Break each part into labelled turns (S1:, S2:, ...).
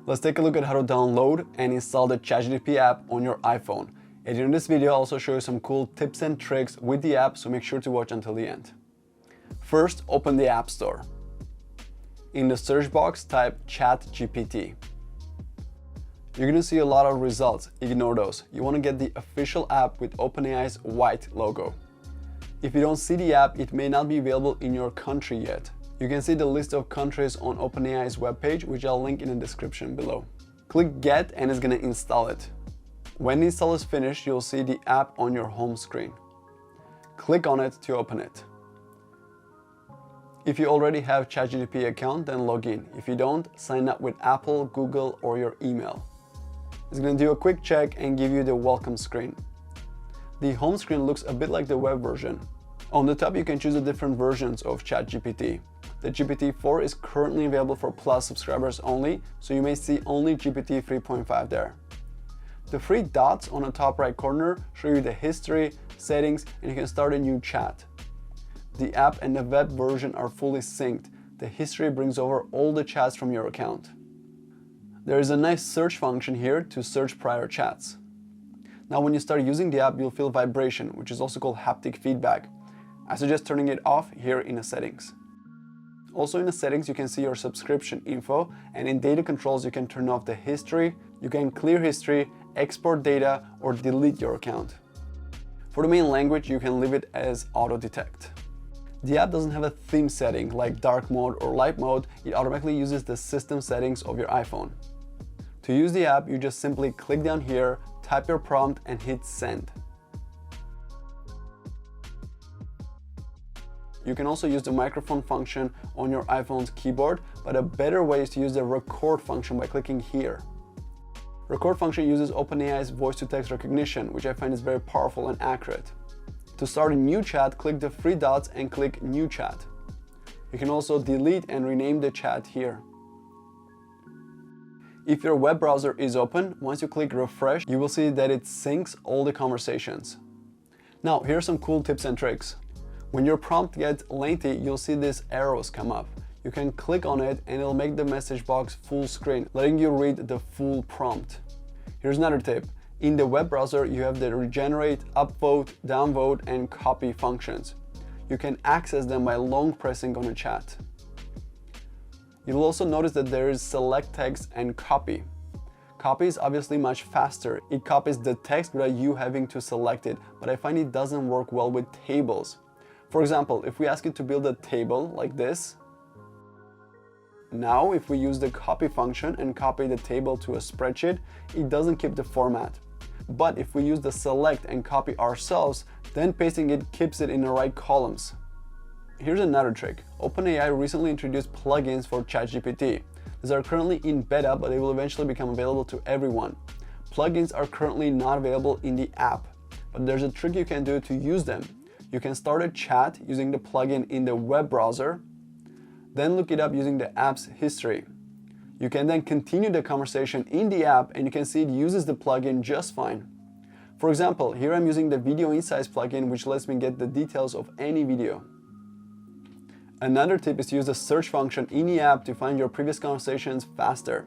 S1: Let's take a look at how to download and install the ChatGPT app on your iPhone. And in this video, I'll also show you some cool tips and tricks with the app, so make sure to watch until the end. First, open the App Store. In the search box, type ChatGPT. You're going to see a lot of results. Ignore those. You want to get the official app with OpenAI's white logo. If you don't see the app, it may not be available in your country yet. You can see the list of countries on OpenAI's webpage, which I'll link in the description below. Click Get and it's going to install it. When the install is finished, you'll see the app on your home screen. Click on it to open it. If you already have ChatGPT account, then log in. If you don't, sign up with Apple, Google, or your email. It's going to do a quick check and give you the welcome screen. The home screen looks a bit like the web version. On the top, you can choose the different versions of ChatGPT. The GPT-4 is currently available for Plus subscribers only, so you may see only GPT 3.5 there. The three dots on the top right corner show you the history, settings, and you can start a new chat. The app and the web version are fully synced. The history brings over all the chats from your account. There is a nice search function here to search prior chats. Now when you start using the app, you'll feel vibration, which is also called haptic feedback. I suggest turning it off here in the settings. Also in the settings, you can see your subscription info, and in data controls, you can turn off the history, you can clear history, export data, or delete your account. For the main language, you can leave it as auto detect. The app doesn't have a theme setting like dark mode or light mode. It automatically uses the system settings of your iPhone. To use the app, you just simply click down here, type your prompt, and hit send. You can also use the microphone function on your iPhone's keyboard, but a better way is to use the record function by clicking here. Record function uses OpenAI's voice-to-text recognition, which I find is very powerful and accurate. To start a new chat, click the three dots and click New Chat. You can also delete and rename the chat here. If your web browser is open, once you click refresh, you will see that it syncs all the conversations. Now, here are some cool tips and tricks. When your prompt gets lengthy, you'll see these arrows come up. You can click on it and it'll make the message box full screen, letting you read the full prompt. Here's another tip. In the web browser, you have the regenerate, upvote, downvote, and copy functions. You can access them by long pressing on a chat. You'll also notice that there is select text and copy. Copy is obviously much faster. It copies the text without you having to select it, but I find it doesn't work well with tables. For example, if we ask it to build a table like this, now if we use the copy function and copy the table to a spreadsheet, it doesn't keep the format. But if we use the select and copy ourselves, then pasting it keeps it in the right columns. Here's another trick. OpenAI recently introduced plugins for ChatGPT. These are currently in beta, but they will eventually become available to everyone. Plugins are currently not available in the app, but there's a trick you can do to use them. You can start a chat using the plugin in the web browser, then look it up using the app's history. You can then continue the conversation in the app and you can see it uses the plugin just fine. For example, here I'm using the Video Insights plugin, which lets me get the details of any video. Another tip is to use the search function in the app to find your previous conversations faster.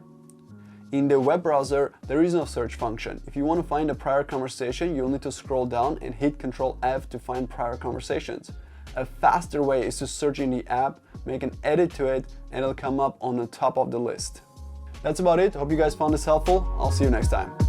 S1: In the web browser, there is no search function. If you want to find a prior conversation, you'll need to scroll down and hit Ctrl F to find prior conversations. A faster way is to search in the app, make an edit to it, and it'll come up on the top of the list. That's about it. Hope you guys found this helpful. I'll see you next time.